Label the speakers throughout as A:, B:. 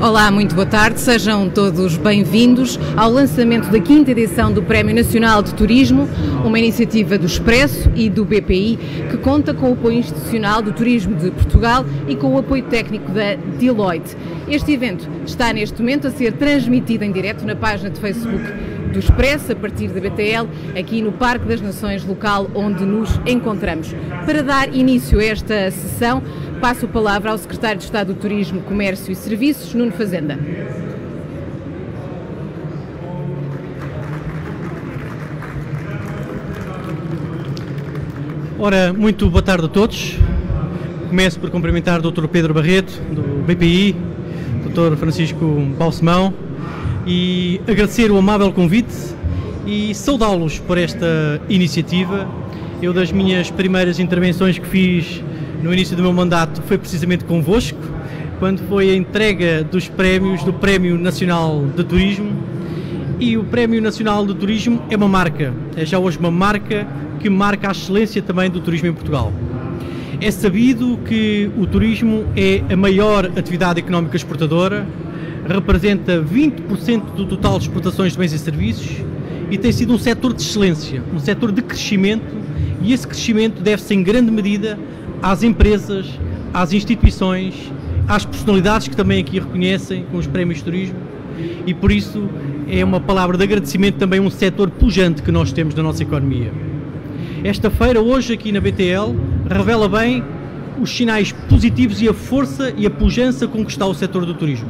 A: Olá, muito boa tarde, sejam todos bem-vindos ao lançamento da 5ª edição do Prémio Nacional de Turismo, uma iniciativa do Expresso e do BPI, que conta com o apoio institucional do Turismo de Portugal e com o apoio técnico da Deloitte. Este evento está neste momento a ser transmitido em direto na página de Facebook do Expresso, a partir da BTL, aqui no Parque das Nações, local onde nos encontramos. Para dar início a esta sessão, passo a palavra ao Secretário de Estado do Turismo, Comércio e Serviços, Nuno Fazenda.
B: Ora, muito boa tarde a todos. Começo por cumprimentar o Dr. Pedro Barreto, do BPI, Dr. Francisco Balsemão, e agradecer o amável convite e saudá-los por esta iniciativa. Eu, das minhas primeiras intervenções que fiz no início do meu mandato, foi precisamente convosco, quando foi a entrega dos prémios do Prémio Nacional de Turismo. E o Prémio Nacional de Turismo é uma marca, é já hoje uma marca que marca a excelência também do turismo em Portugal. É sabido que o turismo é a maior atividade económica exportadora, representa 20% do total de exportações de bens e serviços e tem sido um setor de excelência, um setor de crescimento, e esse crescimento deve-se em grande medida às empresas, às instituições, às personalidades que também aqui reconhecem com os prémios de turismo, e por isso é uma palavra de agradecimento também a um setor pujante que nós temos na nossa economia. Esta feira, hoje aqui na BTL, revela bem os sinais positivos e a força e a pujança com que está o setor do turismo.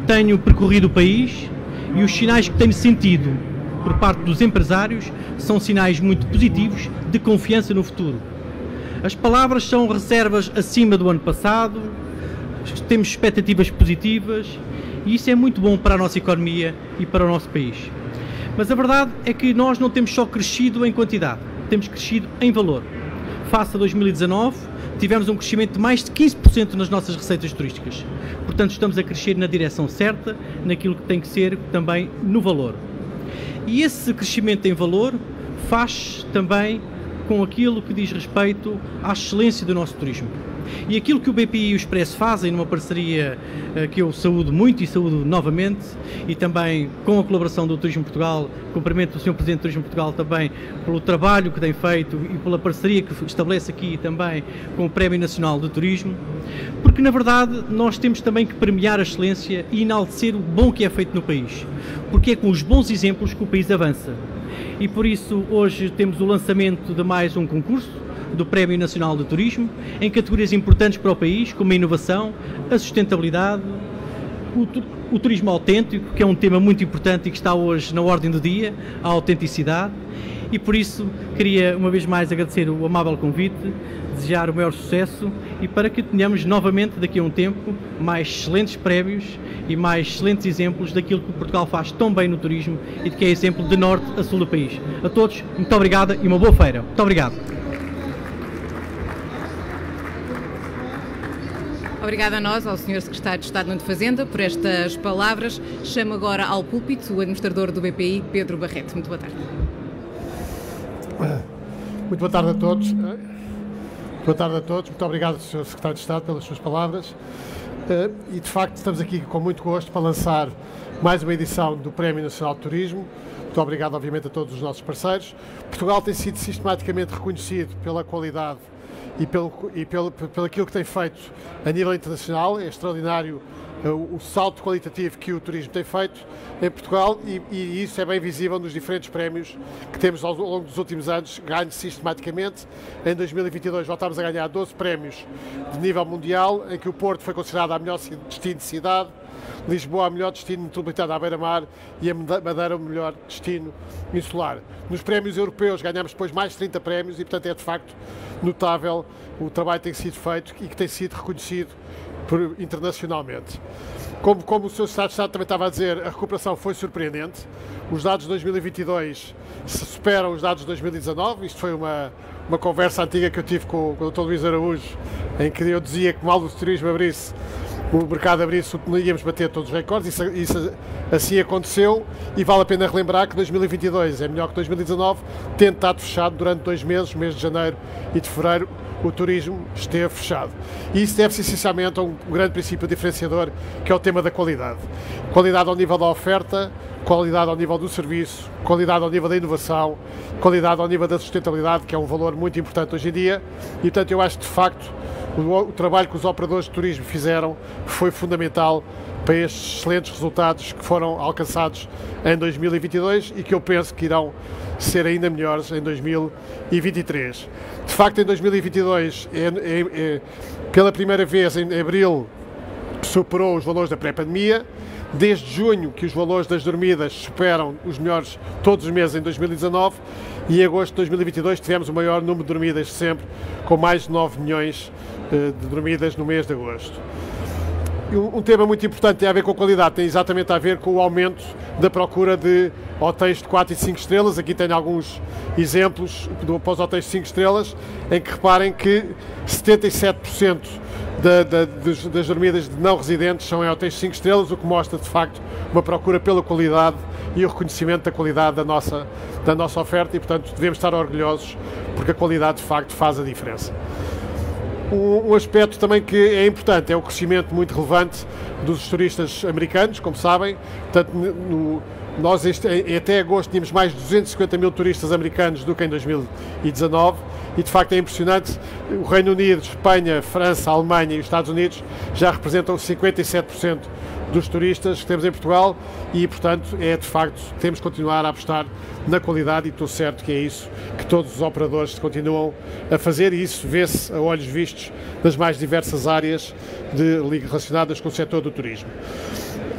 B: Tenho percorrido o país e os sinais que tenho sentido por parte dos empresários são sinais muito positivos de confiança no futuro. As palavras são reservas acima do ano passado, temos expectativas positivas e isso é muito bom para a nossa economia e para o nosso país. Mas a verdade é que nós não temos só crescido em quantidade, temos crescido em valor. Face a 2019, tivemos um crescimento de mais de 15% nas nossas receitas turísticas. Portanto, estamos a crescer na direção certa, naquilo que tem que ser também no valor. E esse crescimento em valor faz também com aquilo que diz respeito à excelência do nosso turismo. E aquilo que o BPI e o Expresso fazem numa parceria que eu saúdo muito e saúdo novamente, e também com a colaboração do Turismo Portugal, cumprimento o Sr. Presidente do Turismo Portugal também pelo trabalho que tem feito e pela parceria que estabelece aqui também com o Prémio Nacional de Turismo, porque na verdade nós temos também que premiar a excelência e enaltecer o bom que é feito no país, porque é com os bons exemplos que o país avança. E por isso hoje temos o lançamento de mais um concurso do Prémio Nacional de Turismo, em categorias importantes para o país, como a inovação, a sustentabilidade, o turismo autêntico, que é um tema muito importante e que está hoje na ordem do dia, a autenticidade, e por isso queria uma vez mais agradecer o amável convite, desejar o maior sucesso e para que tenhamos novamente daqui a um tempo mais excelentes prémios e mais excelentes exemplos daquilo que Portugal faz tão bem no turismo e de que é exemplo de norte a sul do país. A todos, muito obrigada e uma boa feira. Muito obrigado.
A: Obrigada a nós, ao Sr. Secretário de Estado de Fazenda, por estas palavras. Chamo agora ao púlpito o administrador do BPI, Pedro Barreto. Muito boa tarde.
C: Muito boa tarde a todos. Boa tarde a todos. Muito obrigado, Sr. Secretário de Estado, pelas suas palavras. E, de facto, estamos aqui com muito gosto para lançar mais uma edição do Prémio Nacional de Turismo. Muito obrigado, obviamente, a todos os nossos parceiros. Portugal tem sido sistematicamente reconhecido pela qualidade e pelo aquilo que tem feito a nível internacional. É extraordinário o salto qualitativo que o turismo tem feito em Portugal e isso é bem visível nos diferentes prémios que temos ao longo dos últimos anos, ganho sistematicamente. Em 2022 voltámos a ganhar 12 prémios de nível mundial, em que o Porto foi considerado a melhor destino de cidade, Lisboa o melhor destino metropolitano à beira-mar e a Madeira o melhor destino insular. Nos prémios europeus ganhamos depois mais de 30 prémios e, portanto, é de facto notável o trabalho que tem sido feito e que tem sido reconhecido internacionalmente. Como o Sr. Secretário de Estado também estava a dizer, a recuperação foi surpreendente. Os dados de 2022 superam os dados de 2019. Isto foi uma conversa antiga que eu tive com o Dr. Luís Araújo, em que eu dizia que mal o turismo abrisse, o mercado abrisse, íamos bater todos os recordes, isso assim aconteceu, e vale a pena relembrar que 2022 é melhor que 2019, tendo estado fechado durante 2 meses, mês de janeiro e de fevereiro, o turismo esteve fechado. E isso deve-se essencialmente a um grande princípio diferenciador, que é o tema da qualidade. Qualidade ao nível da oferta, qualidade ao nível do serviço, qualidade ao nível da inovação, qualidade ao nível da sustentabilidade, que é um valor muito importante hoje em dia, e portanto eu acho que de facto o trabalho que os operadores de turismo fizeram foi fundamental para estes excelentes resultados que foram alcançados em 2022 e que eu penso que irão ser ainda melhores em 2023. De facto, em 2022, pela primeira vez em abril, superou os valores da pré-pandemia. Desde junho que os valores das dormidas superam os melhores todos os meses em 2019 e em agosto de 2022 tivemos o maior número de dormidas de sempre, com mais de 9 milhões de dormidas no mês de agosto. Um tema muito importante tem a ver com a qualidade, tem exatamente a ver com o aumento da procura de hotéis de 4 e 5 estrelas. Aqui tenho alguns exemplos para os hotéis de 5 estrelas, em que reparem que 77% das dormidas de não residentes são em hotéis de 5 estrelas, o que mostra de facto uma procura pela qualidade e o reconhecimento da qualidade da nossa oferta, e portanto devemos estar orgulhosos porque a qualidade de facto faz a diferença. Um aspecto também que é importante é o crescimento muito relevante dos turistas americanos, como sabem. Portanto, nós até agosto tínhamos mais de 250 mil turistas americanos do que em 2019 e de facto é impressionante. O Reino Unido, Espanha, França, Alemanha e os Estados Unidos já representam 57% dos turistas que temos em Portugal e, portanto, de facto, temos que continuar a apostar na qualidade e estou certo que é isso que todos os operadores continuam a fazer e isso vê-se a olhos vistos nas mais diversas áreas relacionadas com o setor do turismo.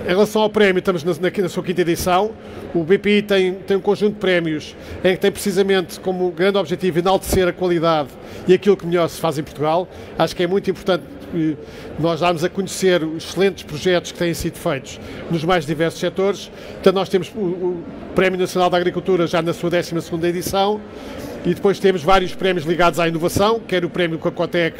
C: Em relação ao prémio, estamos na sua 5ª edição. O BPI tem um conjunto de prémios em que tem precisamente como grande objetivo enaltecer a qualidade e aquilo que melhor se faz em Portugal. Acho que é muito importante nós darmos a conhecer os excelentes projetos que têm sido feitos nos mais diversos setores. Então nós temos o Prémio Nacional da Agricultura já na sua 12ª edição e depois temos vários prémios ligados à inovação, quer o Prémio Cacotec,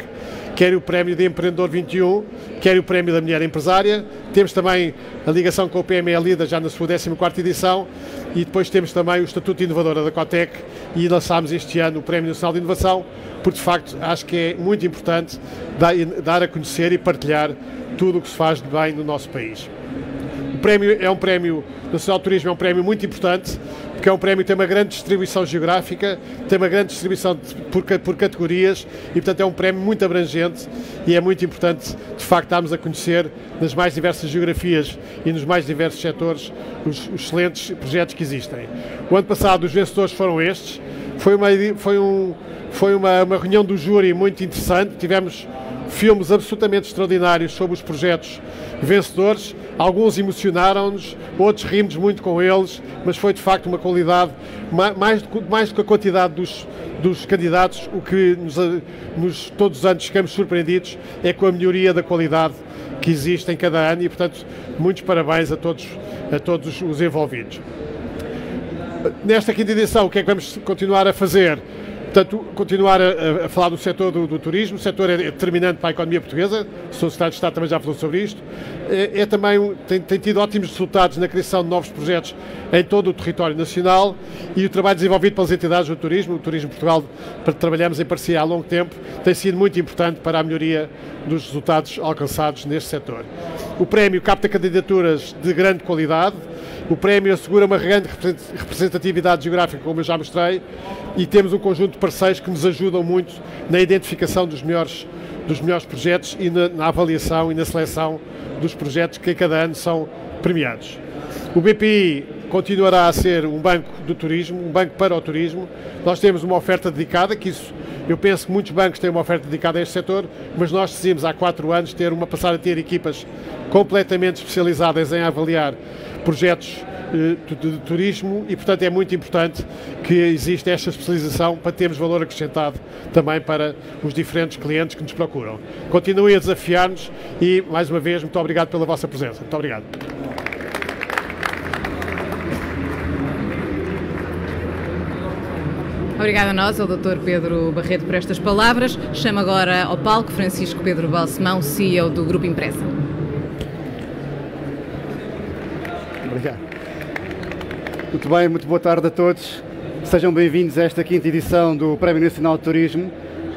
C: quer o Prémio de Empreendedor 21, quer o Prémio da Mulher Empresária. Temos também a ligação com o PME Lida já na sua 14ª edição e depois temos também o Estatuto de Inovadora da Cotec e lançámos este ano o Prémio Nacional de Inovação, porque de facto acho que é muito importante dar a conhecer e partilhar tudo o que se faz de bem no nosso país. O prémio é um prémio nacional de turismo, é um prémio muito importante, porque é um prémio que tem uma grande distribuição geográfica, tem uma grande distribuição por categorias e, portanto, é um prémio muito abrangente e é muito importante, de facto, darmos a conhecer nas mais diversas geografias e nos mais diversos setores os excelentes projetos que existem. O ano passado os vencedores foram estes, foi uma reunião do júri muito interessante, tivemos filmes absolutamente extraordinários sobre os projetos vencedores, alguns emocionaram-nos, outros rimos muito com eles, mas foi de facto uma qualidade, mais do que a quantidade dos candidatos, o que todos os anos ficamos surpreendidos é com a melhoria da qualidade que existe em cada ano e, portanto, muitos parabéns a todos os envolvidos. Nesta 5ª edição, o que é que vamos continuar a fazer? Portanto, continuar a falar do setor do turismo. O setor é determinante para a economia portuguesa, o Sr. Secretário de Estado também já falou sobre isto. Tem tido ótimos resultados na criação de novos projetos em todo o território nacional e o trabalho desenvolvido pelas entidades do turismo, o Turismo Portugal, para que trabalhamos em parceria há longo tempo, tem sido muito importante para a melhoria dos resultados alcançados neste setor. O prémio capta candidaturas de grande qualidade, o prémio assegura uma grande representatividade geográfica, como eu já mostrei, e temos um conjunto de parceiros que nos ajudam muito na identificação dos melhores projetos e na avaliação e na seleção dos projetos que a cada ano são premiados. O BPI continuará a ser um banco do turismo, um banco para o turismo. Nós temos uma oferta dedicada, eu penso que muitos bancos têm uma oferta dedicada a este setor, mas nós decidimos há 4 anos passar a ter equipas completamente especializadas em avaliar projetos de turismo e, portanto, é muito importante que exista esta especialização para termos valor acrescentado também para os diferentes clientes que nos procuram. Continuem a desafiar-nos e, mais uma vez, muito obrigado pela vossa presença. Muito obrigado.
A: Obrigada a nós, ao Dr. Pedro Barreto, por estas palavras. Chamo agora ao palco Francisco Pedro Balsemão, CEO do Grupo Impressa.
D: Muito bem, muito boa tarde a todos. Sejam bem-vindos a esta quinta edição do Prémio Nacional de Turismo.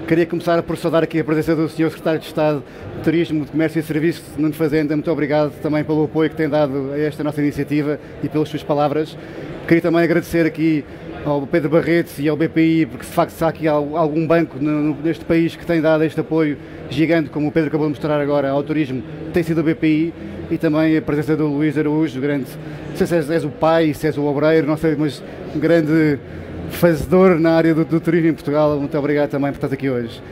D: Queria começar por saudar aqui a presença do Sr. Secretário de Estado de Turismo, de Comércio e Serviços, Nuno Fazenda. Muito obrigado também pelo apoio que tem dado a esta nossa iniciativa e pelas suas palavras. Queria também agradecer aqui ao Pedro Barreto e ao BPI, porque de facto há aqui algum banco neste país que tem dado este apoio gigante, como o Pedro acabou de mostrar agora, ao turismo, tem sido o BPI, e também a presença do Luís Araújo, grande, não sei se és o pai, se és o obreiro, não sei, mas um grande fazedor na área do turismo em Portugal. Muito obrigado também por estar aqui hoje.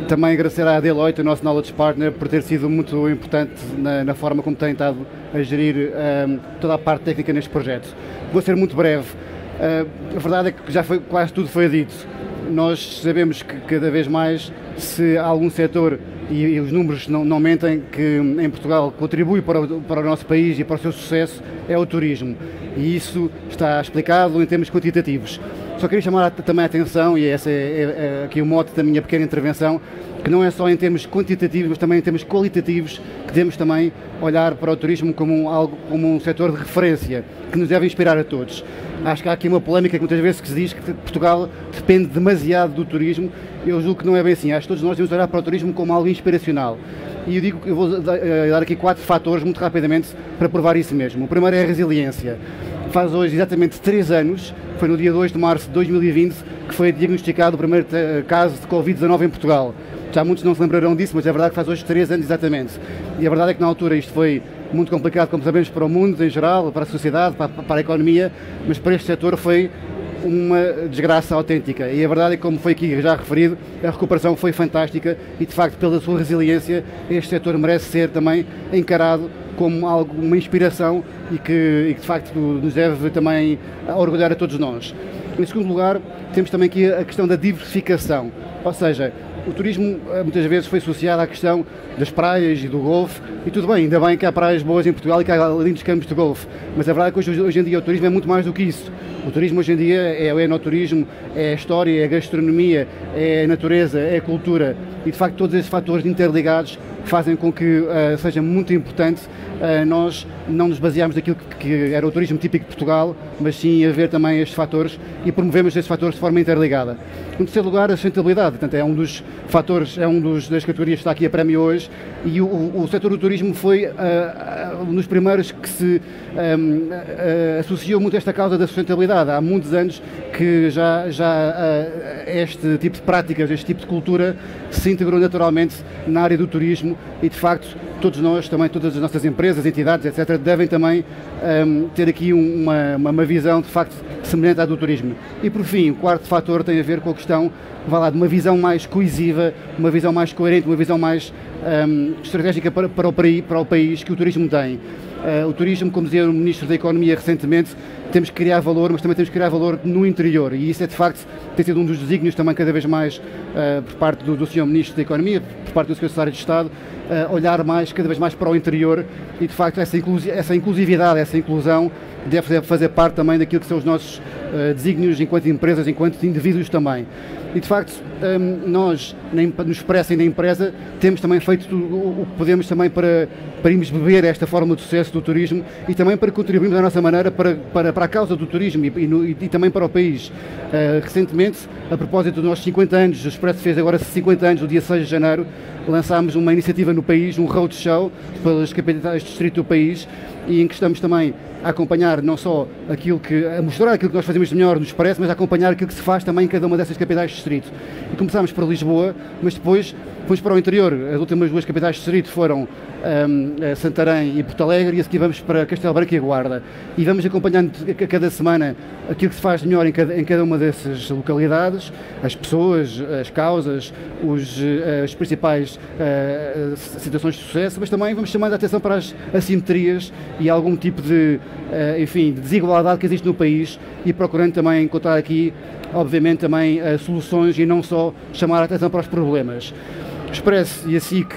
D: Também agradecer à Deloitte, o nosso Knowledge Partner, por ter sido muito importante na forma como tem estado a gerir toda a parte técnica neste projeto. Vou ser muito breve. A verdade é que já quase tudo foi dito. Nós sabemos que cada vez mais, se algum setor, e os números não mentem, que em Portugal contribui para o nosso país e para o seu sucesso, é o turismo. E isso está explicado em termos quantitativos. Só queria chamar também a atenção, e esse é aqui o mote da minha pequena intervenção, que não é só em termos quantitativos, mas também em termos qualitativos, que devemos também olhar para o turismo como um setor de referência, que nos deve inspirar a todos. Acho que há aqui uma polémica que muitas vezes se diz que Portugal depende demasiado do turismo. Eu julgo que não é bem assim. Acho que todos nós devemos olhar para o turismo como algo inspiracional. E eu vou dar aqui 4 fatores, muito rapidamente, para provar isso mesmo. O primeiro é a resiliência. Faz hoje exatamente 3 anos, foi no dia 2 de março de 2020, que foi diagnosticado o primeiro caso de Covid-19 em Portugal. Já muitos não se lembrarão disso, mas é verdade que faz hoje 3 anos exatamente. E a verdade é que na altura isto foi muito complicado, como sabemos, para o mundo em geral, para a sociedade, para a economia, mas para este setor foi uma desgraça autêntica. E a verdade é que, como foi aqui já referido, a recuperação foi fantástica e, de facto, pela sua resiliência, este setor merece ser também encarado como uma inspiração e que de facto nos deve também orgulhar a todos nós. Em segundo lugar, temos também aqui a questão da diversificação, ou seja, o turismo muitas vezes foi associado à questão das praias e do golfe, e tudo bem, ainda bem que há praias boas em Portugal e que há lindos campos de golfe, mas a verdade é que hoje em dia o turismo é muito mais do que isso. O turismo hoje em dia é o enoturismo, é a história, é a gastronomia, é a natureza, é a cultura, e de facto todos esses fatores interligados fazem com que seja muito importante nós não nos basearmos naquilo que era o turismo típico de Portugal, mas sim haver também estes fatores e promovemos estes fatores de forma interligada. Em terceiro lugar, a sustentabilidade, portanto, é um dos fatores, das categorias que está aqui a prémio hoje, e o setor do turismo foi um dos primeiros que se associou muito a esta causa da sustentabilidade. Há muitos anos que já este tipo de práticas, este tipo de cultura se integrou naturalmente na área do turismo e, de facto, todos nós, também todas as nossas empresas, entidades, etc., devem também ter aqui uma visão, de facto, semelhante à do turismo. E, por fim, o quarto fator tem a ver com a questão, de uma visão mais coesiva, uma visão mais coerente, uma visão mais estratégica para o país que o turismo tem. O turismo, como dizia o Ministro da Economia recentemente, temos que criar valor, mas também temos que criar valor no interior, e isso é, de facto, tem sido um dos desígnios também cada vez mais por parte do Sr. Ministro da Economia, por parte do Sr. Secretário de Estado, olhar cada vez mais para o interior, e de facto essa inclusividade, essa inclusão deve fazer parte também daquilo que são os nossos desígnios enquanto empresas, enquanto indivíduos também. E de facto nós, no Expresso e na empresa, temos também feito tudo o que podemos também para irmos beber esta forma de sucesso do turismo e também para contribuirmos da nossa maneira para a causa do turismo e também para o país. Recentemente, a propósito dos nossos 50 anos, o Expresso fez agora 50 anos, no dia 6 de janeiro, lançámos uma iniciativa no país, um roadshow pelas capitais de distrito do país, e em que estamos também a acompanhar não só a mostrar aquilo que nós fazemos de melhor no Expresso, mas a acompanhar aquilo que se faz também em cada uma dessas capitais de distrito. E começámos por Lisboa, mas depois fomos para o interior. As últimas 2 capitais de distrito foram Santarém e Porto Alegre, e a seguir vamos para Castelo Branco e a Guarda. E vamos acompanhando a cada semana aquilo que se faz de melhor em cada uma dessas localidades, as pessoas, as causas, as principais situações de sucesso, mas também vamos chamando a atenção para as assimetrias e algum tipo de desigualdade que existe no país, e procurando também encontrar aqui, obviamente, também soluções e não só chamar a atenção para os problemas. O Expresso e a SIC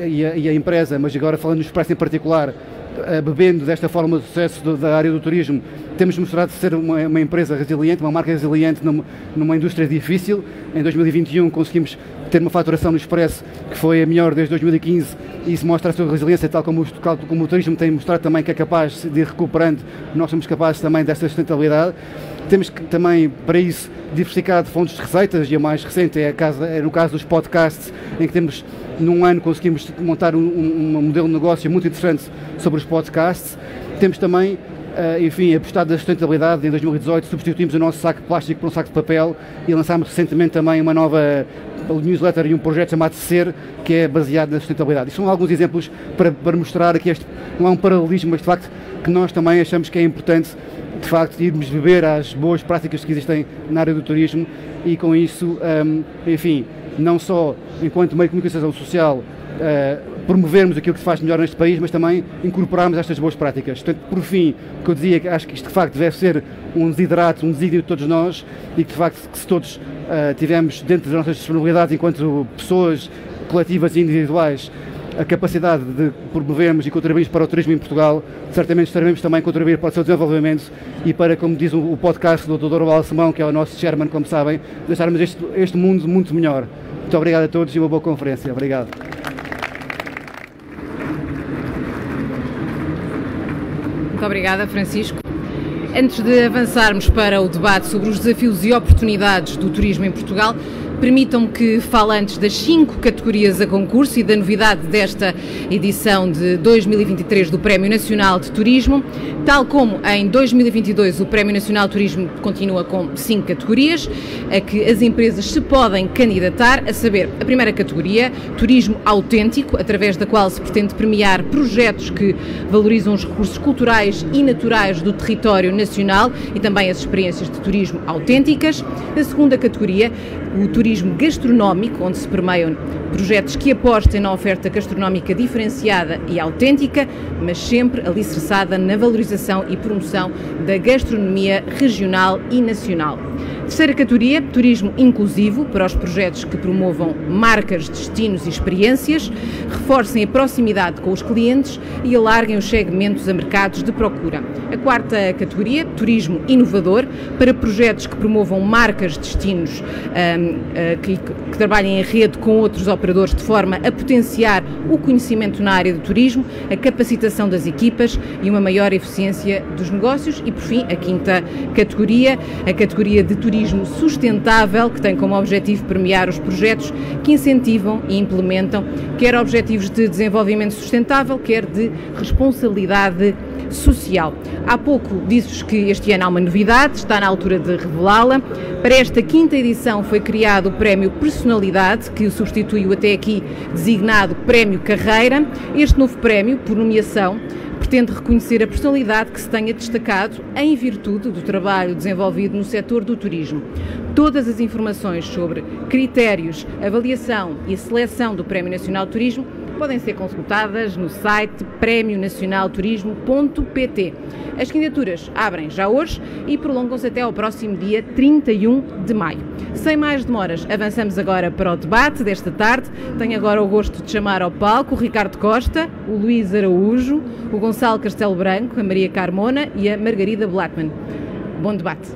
D: e a empresa, mas agora falando do Expresso em particular, bebendo desta forma de sucesso da área do turismo, temos mostrado ser uma empresa resiliente, uma marca resiliente numa indústria difícil. Em 2021 conseguimos ter uma faturação no Expresso que foi a melhor desde 2015 e isso mostra a sua resiliência, tal como o turismo tem mostrado também que é capaz de ir recuperando, nós somos capazes também desta sustentabilidade. Temos que, também, para isso, diversificado fontes de receitas, e a mais recente é no caso dos podcasts, em que temos, num ano, conseguimos montar um modelo de negócio muito interessante sobre os podcasts. Temos também, enfim, apostado na sustentabilidade. Em 2018 substituímos o nosso saco de plástico por um saco de papel e lançámos recentemente também uma nova newsletter e um projeto chamado Ser, que é baseado na sustentabilidade. Isto são alguns exemplos para mostrar que este não é um paralelismo, mas de facto que nós também achamos que é importante de facto irmos beber às boas práticas que existem na área do turismo e com isso, enfim, não só enquanto meio de comunicação social promovermos aquilo que se faz melhor neste país, mas também incorporarmos estas boas práticas. Portanto, por fim, o que eu dizia, que acho que isto de facto deve ser um desiderato, um desígnio de todos nós e que de facto que se todos tivermos dentro das nossas disponibilidades enquanto pessoas coletivas e individuais a capacidade de promovermos e contribuirmos para o turismo em Portugal, certamente estaremos também a contribuir para o seu desenvolvimento e para, como diz o podcast do Dr. Balsemão, que é o nosso chairman, como sabem, deixarmos este mundo muito melhor. Muito obrigado a todos e uma boa conferência. Obrigado.
A: Muito obrigada, Francisco. Antes de avançarmos para o debate sobre os desafios e oportunidades do turismo em Portugal, permitam-me que fale antes das 5 categorias a concurso e da novidade desta edição de 2023 do Prémio Nacional de Turismo. Tal como em 2022 o Prémio Nacional de Turismo continua com 5 categorias a que as empresas se podem candidatar, a saber, a primeira categoria, Turismo Autêntico, através da qual se pretende premiar projetos que valorizam os recursos culturais e naturais do território nacional e também as experiências de turismo autênticas. A segunda categoria, o turismo gastronómico, onde se permeiam projetos que apostem na oferta gastronómica diferenciada e autêntica, mas sempre alicerçada na valorização e promoção da gastronomia regional e nacional. Terceira categoria, turismo inclusivo, para os projetos que promovam marcas, destinos e experiências, reforcem a proximidade com os clientes e alarguem os segmentos a mercados de procura. A quarta categoria, turismo inovador, para projetos que promovam marcas, destinos, que trabalhem em rede com outros operadores de forma a potenciar o conhecimento na área do turismo, a capacitação das equipas e uma maior eficiência dos negócios. E, por fim, a quinta categoria, a categoria de turismo sustentável, que tem como objetivo premiar os projetos que incentivam e implementam quer objetivos de desenvolvimento sustentável, quer de responsabilidade social. Há pouco disse-vos que este ano há uma novidade, está na altura de revelá-la. Para esta quinta edição foi criado o Prémio Personalidade, que substitui o até aqui designado Prémio Carreira. Este novo prémio, por nomeação, pretende reconhecer a personalidade que se tenha destacado em virtude do trabalho desenvolvido no setor do turismo. Todas as informações sobre critérios, avaliação e seleção do Prémio Nacional de Turismo podem ser consultadas no site premionacionalturismo.pt. As candidaturas abrem já hoje e prolongam-se até ao próximo dia 31 de maio. Sem mais demoras, avançamos agora para o debate desta tarde. Tenho agora o gosto de chamar ao palco o Ricardo Costa, o Luís Araújo, o Gonçalo Castelo Branco, a Maria Carmona e a Margarida Blackman. Bom debate.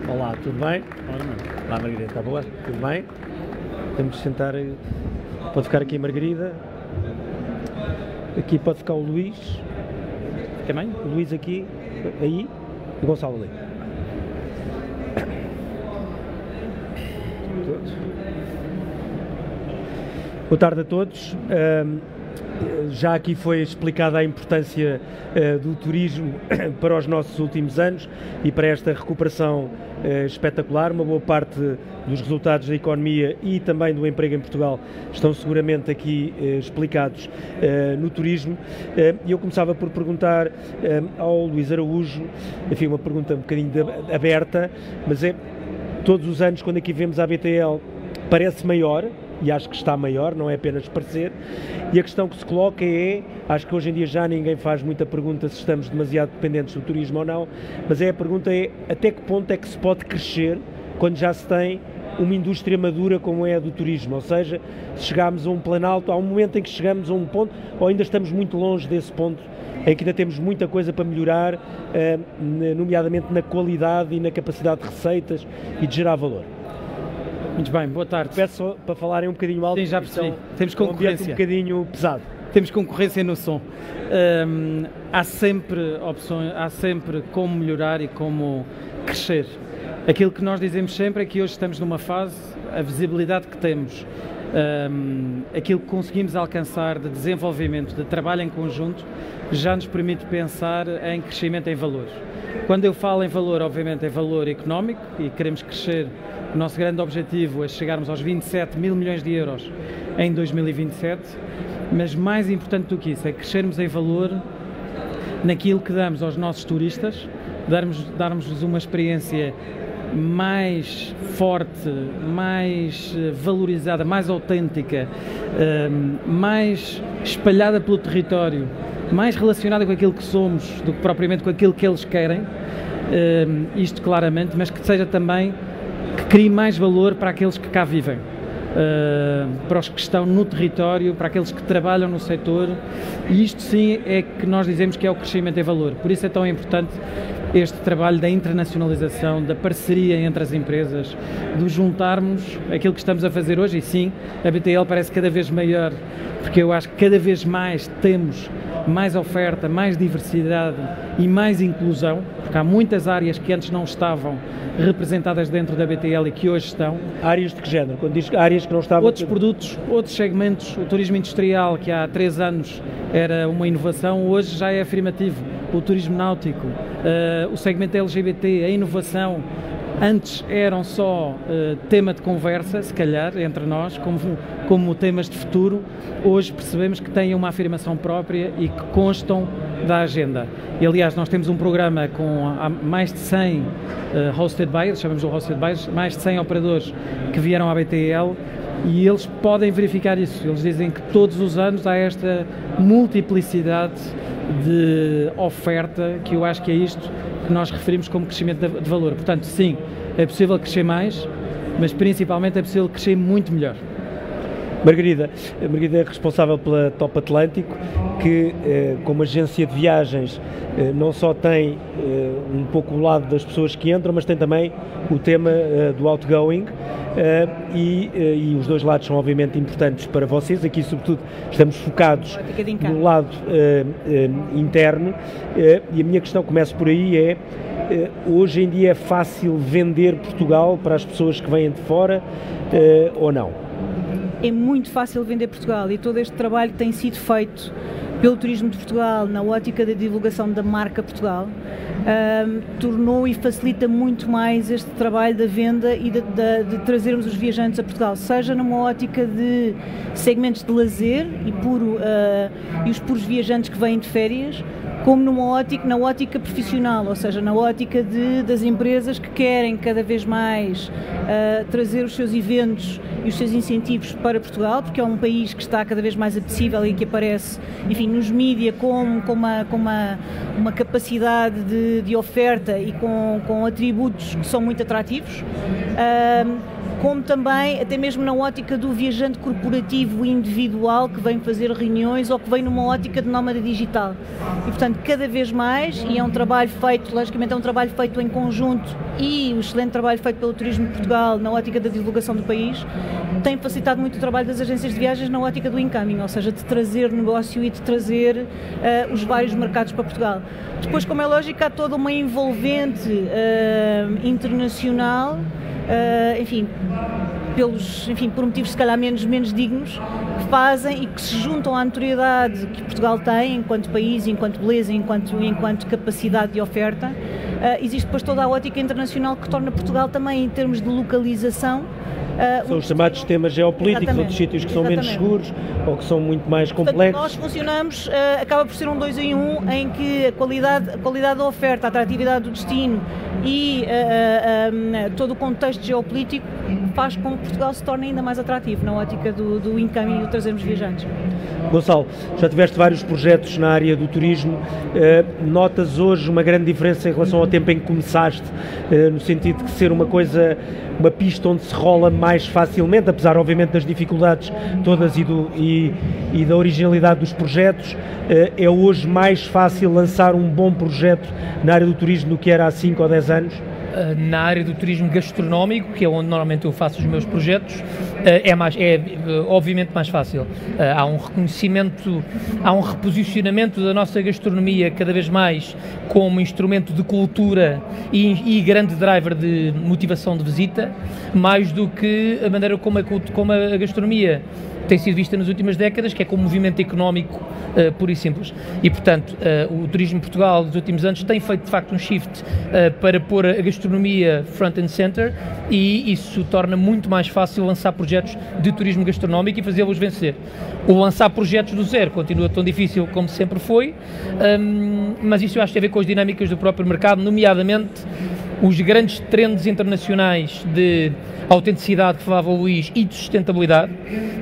E: Olá, tudo bem? Olá, Margarida, está boa? Tudo bem? Temos de sentar, pode ficar aqui a Margarida, aqui pode ficar o Luís, também, o Luís aqui, aí, e o Gonçalo ali. Boa tarde a todos. Já aqui foi explicada a importância do turismo para os nossos últimos anos e para esta recuperação espetacular. Uma boa parte dos resultados da economia e também do emprego em Portugal estão seguramente aqui explicados no turismo. E eu começava por perguntar ao Luís Araújo, enfim, uma pergunta um bocadinho aberta, mas é, todos os anos quando aqui vemos a ABTL parece maior, e acho que está maior, não é apenas parecer, e a questão que se coloca é, acho que hoje em dia já ninguém faz muita pergunta se estamos demasiado dependentes do turismo ou não, mas a pergunta é, até que ponto é que se pode crescer quando já se tem uma indústria madura como é a do turismo, ou seja, se chegarmos a um planalto, há um momento em que chegamos a um ponto, ou ainda estamos muito longe desse ponto, em que ainda temos muita coisa para melhorar, nomeadamente na qualidade e na capacidade de receitas e de gerar valor.
F: Muito bem, boa tarde.
E: Peço só para falarem um bocadinho alto.
F: Sim, já percebi.
E: Então,
F: temos concorrência.
E: Um bocadinho pesado.
F: Temos concorrência no som. Há sempre opções, há sempre como melhorar e como crescer. Aquilo que nós dizemos sempre é que hoje estamos numa fase, a visibilidade que temos, aquilo que conseguimos alcançar de desenvolvimento, de trabalho em conjunto, já nos permite pensar em crescimento em valor. Quando eu falo em valor, obviamente é valor económico e queremos crescer. O nosso grande objetivo é chegarmos aos 27 mil milhões de euros em 2027, mas mais importante do que isso é crescermos em valor naquilo que damos aos nossos turistas, darmos-lhes uma experiência mais forte, mais valorizada, mais autêntica, mais espalhada pelo território, mais relacionada com aquilo que somos do que propriamente com aquilo que eles querem, isto claramente, mas que seja também, que crie mais valor para aqueles que cá vivem, para os que estão no território, para aqueles que trabalham no setor, e isto sim é que nós dizemos que é o crescimento em valor. Por isso é tão importante este trabalho da internacionalização, da parceria entre as empresas, de juntarmos aquilo que estamos a fazer hoje, e sim, a BTL parece cada vez maior, porque eu acho que cada vez mais temos mais oferta, mais diversidade e mais inclusão, porque há muitas áreas que antes não estavam representadas dentro da BTL e que hoje estão.
E: Áreas de que género? Quando diz áreas que não estavam...
F: Outros produtos, outros segmentos, o turismo industrial, que há 3 anos era uma inovação, hoje já é afirmativo. O turismo náutico, o segmento LGBT, a inovação, antes eram só tema de conversa, se calhar, entre nós, como temas de futuro. Hoje percebemos que têm uma afirmação própria e que constam da agenda. E, aliás, nós temos um programa com mais de 100 hosted buyers, chamamos de hosted buyers, mais de 100 operadores que vieram à BTL, e eles podem verificar isso. Eles dizem que todos os anos há esta multiplicidade de oferta, que eu acho que é isto que nós referimos como crescimento de valor. Portanto, sim, é possível crescer mais, mas principalmente é possível crescer muito melhor.
E: Margarida é responsável pela Top Atlântico, que como agência de viagens não só tem um pouco o lado das pessoas que entram, mas tem também o tema do outgoing, e os dois lados são obviamente importantes para vocês. Aqui sobretudo estamos focados no lado interno, e a minha questão começa por aí, hoje em dia é fácil vender Portugal para as pessoas que vêm de fora ou não?
G: É muito fácil vender Portugal, e todo este trabalho que tem sido feito pelo Turismo de Portugal na ótica da divulgação da marca Portugal tornou e facilita muito mais este trabalho da venda e de trazermos os viajantes a Portugal, seja numa ótica de segmentos de lazer e os puros viajantes que vêm de férias, como na ótica profissional, ou seja, na ótica das empresas que querem cada vez mais trazer os seus eventos e os seus incentivos para Portugal, porque é um país que está cada vez mais apetecível e que aparece, enfim, nos mídias com uma capacidade de oferta e com atributos que são muito atrativos. Como também, até mesmo na ótica do viajante corporativo individual que vem fazer reuniões ou que vem numa ótica de nómada digital. E, portanto, cada vez mais, e é um trabalho feito, logicamente é um trabalho feito em conjunto, e o excelente trabalho feito pelo Turismo de Portugal na ótica da divulgação do país, tem facilitado muito o trabalho das agências de viagens na ótica do incoming, ou seja, de trazer negócio e de trazer os vários mercados para Portugal. Depois, como é lógico, há toda uma envolvente internacional, por motivos se calhar menos dignos, que fazem e que se juntam à notoriedade que Portugal tem enquanto país, enquanto beleza, enquanto capacidade de oferta. Existe depois toda a ótica internacional que torna Portugal também, em termos de localização,
E: são os chamados temas geopolíticos, outros sítios que são menos seguros ou que são muito mais complexos.
G: Portanto, nós funcionamos, acaba por ser um 2 em 1, em que a qualidade da oferta, a atratividade do destino e todo o contexto geopolítico faz com que Portugal se torne ainda mais atrativo na ótica do incoming e do trazermos viajantes.
E: Gonçalo, já tiveste vários projetos na área do turismo, notas hoje uma grande diferença em relação ao tempo em que começaste, no sentido de ser uma pista onde se rola desenrola mais facilmente, apesar obviamente das dificuldades todas e da originalidade dos projetos. É hoje mais fácil lançar um bom projeto na área do turismo do que era há 5 ou 10 anos?
H: Na área do turismo gastronómico, que é onde normalmente eu faço os meus projetos, é obviamente mais fácil. Há um reconhecimento, há um reposicionamento da nossa gastronomia cada vez mais como instrumento de cultura e grande driver de motivação de visita, mais do que a maneira como a gastronomia tem sido vista nas últimas décadas, que é como movimento económico puro e simples. E, portanto, o turismo em Portugal nos últimos anos tem feito, de facto, um shift para pôr a gastronomia front and center, e isso torna muito mais fácil lançar projetos de turismo gastronómico e fazê-los vencer. O lançar projetos do zero continua tão difícil como sempre foi, mas isso eu acho que tem a ver com as dinâmicas do próprio mercado, nomeadamente os grandes trends internacionais de autenticidade que falava o Luís e de sustentabilidade.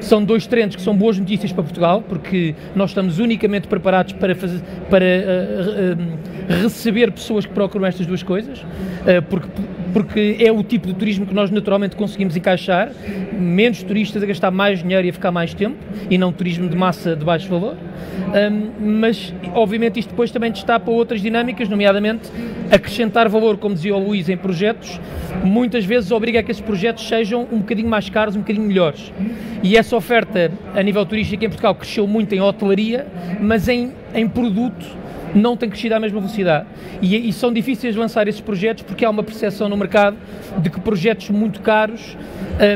H: São dois trends que são boas notícias para Portugal, porque nós estamos unicamente preparados para receber pessoas que procuram estas duas coisas, porque é o tipo de turismo que nós naturalmente conseguimos encaixar, menos turistas a gastar mais dinheiro e a ficar mais tempo, e não turismo de massa de baixo valor. Mas obviamente isto depois também destapa outras dinâmicas, nomeadamente acrescentar valor, como dizia o Luís, em projetos, muitas vezes obriga a que esses projetos sejam um bocadinho mais caros, um bocadinho melhores. E essa oferta a nível turístico em Portugal cresceu muito em hotelaria, mas em produto não tem crescido à mesma velocidade. E são difíceis de lançar esses projetos porque há uma percepção no mercado de que projetos muito caros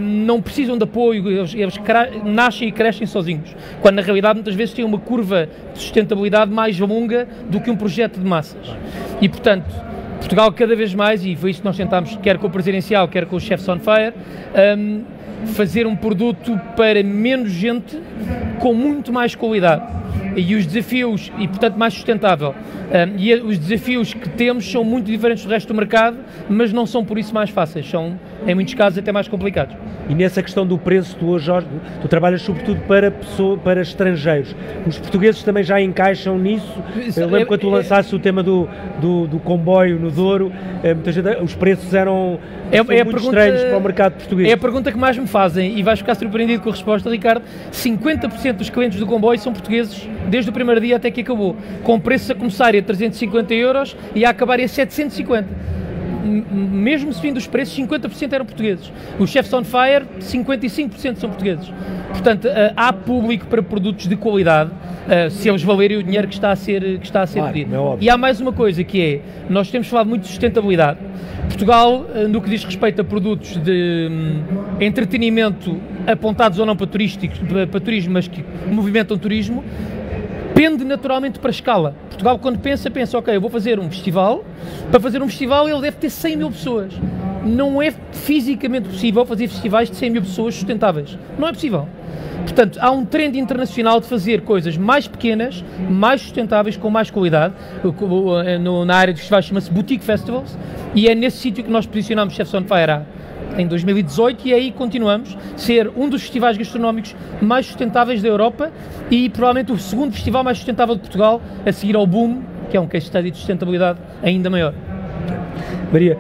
H: não precisam de apoio, eles nascem e crescem sozinhos, quando na realidade muitas vezes têm uma curva de sustentabilidade mais longa do que um projeto de massas. E portanto, Portugal cada vez mais, e foi isso que nós tentámos, quer com o Presidencial, quer com o Chefs on Fire, fazer um produto para menos gente, com muito mais qualidade. E os desafios, e portanto mais sustentável, e os desafios que temos são muito diferentes do resto do mercado, mas não são por isso mais fáceis, são em muitos casos até mais complicados.
E: E nessa questão do preço, tu hoje, Jorge, tu trabalhas sobretudo para estrangeiros. Os portugueses também já encaixam nisso? Eu lembro quando tu lançaste o tema do comboio no Douro, muita gente, os preços eram muito estranhos para o mercado português.
H: É a pergunta que mais me fazem, e vais ficar surpreendido com a resposta, Ricardo. 50% dos clientes do comboio são portugueses, desde o primeiro dia até que acabou, com preços a começar a 350 euros e a acabar a 750. Mesmo se vindo dos preços, 50% eram portugueses. Os Chefs on Fire, 55% são portugueses. Portanto, há público para produtos de qualidade, se eles valerem o dinheiro que está a ser pedido. E há mais uma coisa, que é, nós temos falado muito de sustentabilidade. Portugal, no que diz respeito a produtos de entretenimento apontados ou não para turismo, mas que movimentam turismo, pende naturalmente para a escala. Portugal, quando pensa, ok, eu vou fazer um festival. Para fazer um festival ele deve ter 100 mil pessoas. Não é fisicamente possível fazer festivais de 100 mil pessoas sustentáveis. Não é possível. Portanto, há um trend internacional de fazer coisas mais pequenas, mais sustentáveis, com mais qualidade. Na área dos festivais chama-se Boutique Festivals, e é nesse sítio que nós posicionamos Chefs on Fire em 2018, e aí continuamos a ser um dos festivais gastronómicos mais sustentáveis da Europa e provavelmente o segundo festival mais sustentável de Portugal, a seguir ao Boom, que é um case study de sustentabilidade ainda maior.
E: Maria,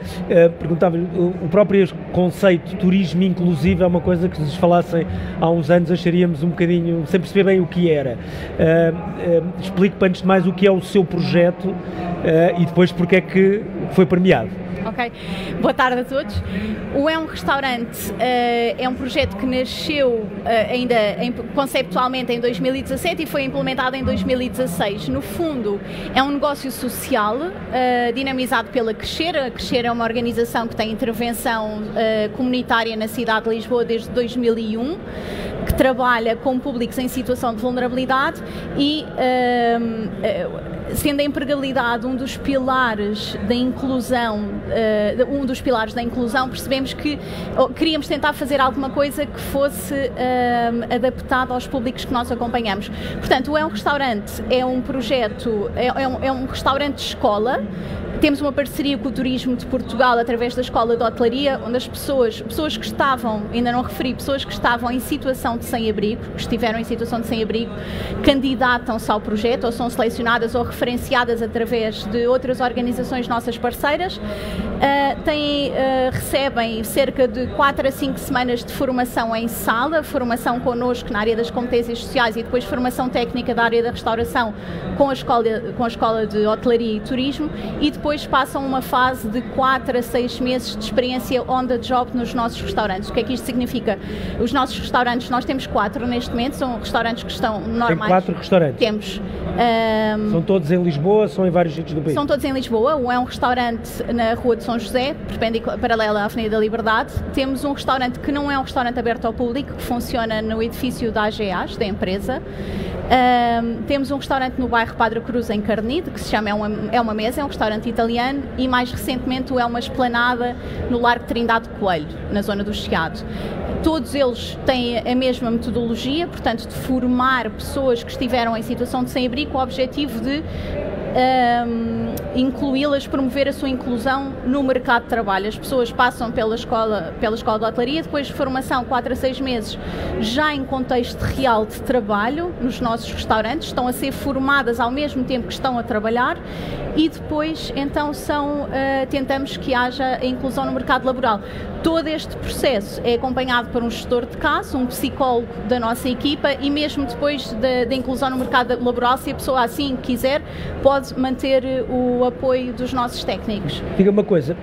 E: perguntava-lhe, o próprio conceito de turismo inclusivo é uma coisa que, se nos falassem há uns anos, acharíamos um bocadinho, sem perceber bem o que era. Explique-me antes de mais o que é o seu projeto e depois porque é que foi premiado.
I: Ok, boa tarde a todos. O É um Restaurante é um projeto que nasceu ainda conceptualmente em 2017 e foi implementado em 2016. No fundo, é um negócio social dinamizado pela Crescer. A Crescer é uma organização que tem intervenção comunitária na cidade de Lisboa desde 2001, que trabalha com públicos em situação de vulnerabilidade e sendo a empregabilidade um dos pilares da inclusão, percebemos que queríamos tentar fazer alguma coisa que fosse adaptada aos públicos que nós acompanhamos. Portanto, o É um Restaurante é um projeto, é um restaurante de escola Temos uma parceria com o Turismo de Portugal através da Escola de Hotelaria, onde as pessoas que estavam, ainda não referi, pessoas que estavam em situação de sem-abrigo, que estiveram em situação de sem-abrigo, candidatam-se ao projeto ou são selecionadas ou referenciadas através de outras organizações nossas parceiras. Recebem cerca de 4 a 5 semanas de formação em sala, formação connosco na área das competências sociais e depois formação técnica da área da restauração com a Escola de Hotelaria e Turismo, e depois passam uma fase de 4 a 6 meses de experiência on the job nos nossos restaurantes. O que é que isto significa? Os nossos restaurantes, nós temos 4 neste momento, são restaurantes que estão normais.
E: Tem 4 restaurantes?
I: Temos.
E: São todos em Lisboa, são em vários sítios do país?
I: São todos em Lisboa. É um restaurante na Rua de São José, paralela à Avenida da Liberdade. Temos um restaurante que não é um restaurante aberto ao público, que funciona no edifício da AGAs, da empresa. Temos um restaurante no bairro Padre Cruz, em Carnide, que se chama É uma Mesa, é um restaurante italiano, e mais recentemente é uma esplanada no Largo Trindade Coelho, na zona do Chiado. Todos eles têm a mesma metodologia, portanto, de formar pessoas que estiveram em situação de sem-abrigo, com o objetivo de incluí-las, promover a sua inclusão no mercado de trabalho. As pessoas passam pela escola de hotelaria, depois de formação 4 a 6 meses, já em contexto real de trabalho nos nossos restaurantes, estão a ser formadas ao mesmo tempo que estão a trabalhar, e depois então tentamos que haja a inclusão no mercado laboral. Todo este processo é acompanhado por um gestor de caso, um psicólogo da nossa equipa, e mesmo depois da inclusão no mercado laboral, se a pessoa assim quiser, pode manter o apoio dos nossos técnicos.
E: Diga uma coisa,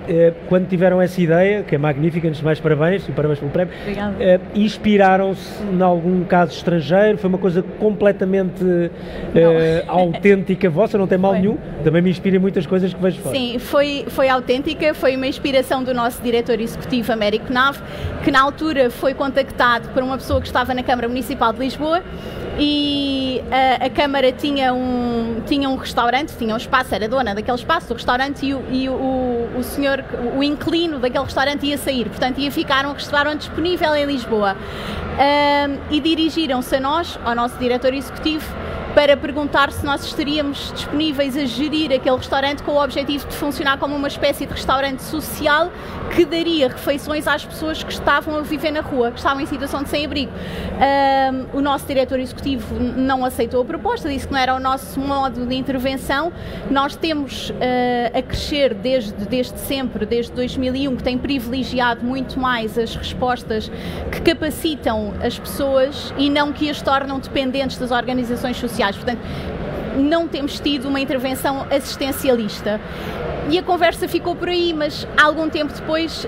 E: quando tiveram essa ideia, que é magnífica, antes de mais parabéns, e parabéns pelo prémio, inspiraram-se em algum caso estrangeiro? Foi uma coisa completamente autêntica vossa, não tem mal nenhum? Também me inspira em muitas coisas que vejo fora.
I: Sim, foi autêntica, foi uma inspiração do nosso diretor executivo, Américo Nave, que na altura foi contactado por uma pessoa que estava na Câmara Municipal de Lisboa, e a Câmara tinha um restaurante, tinha um espaço, era dona daquele espaço, do restaurante, e o senhor, o inquilino daquele restaurante ia sair, portanto ia ficar um restaurante disponível em Lisboa. E dirigiram-se a nós, ao nosso diretor executivo, para perguntar se nós estaríamos disponíveis a gerir aquele restaurante com o objetivo de funcionar como uma espécie de restaurante social que daria refeições às pessoas que estavam a viver na rua, que estavam em situação de sem-abrigo. O nosso diretor executivo não aceitou a proposta, disse que não era o nosso modo de intervenção. Nós temos a crescer desde sempre, desde 2001, que tem privilegiado muito mais as respostas que capacitam as pessoas e não que as tornam dependentes das organizações sociais. Portanto, não temos tido uma intervenção assistencialista. E a conversa ficou por aí, mas algum tempo depois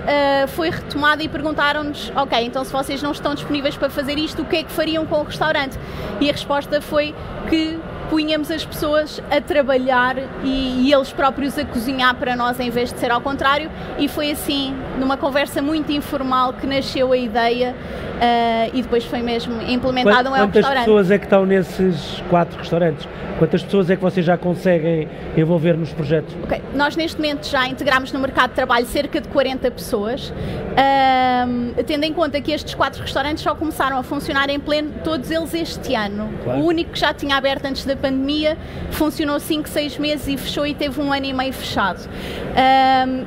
I: foi retomada e perguntaram-nos: ok, então se vocês não estão disponíveis para fazer isto, o que é que fariam com o restaurante? E a resposta foi que punhamos as pessoas a trabalhar e eles próprios a cozinhar para nós, em vez de ser ao contrário, e foi assim, numa conversa muito informal, que nasceu a ideia, e depois foi mesmo implementado um restaurante.
E: Quantas pessoas é que estão nesses 4 restaurantes? Quantas pessoas é que vocês já conseguem envolver nos projetos?
I: Ok, nós neste momento já integramos no mercado de trabalho cerca de 40 pessoas, tendo em conta que estes 4 restaurantes só começaram a funcionar em pleno, todos eles este ano. Claro. O único que já tinha aberto antes da pandemia funcionou 5, 6 meses e fechou, e teve 1 ano e meio fechado.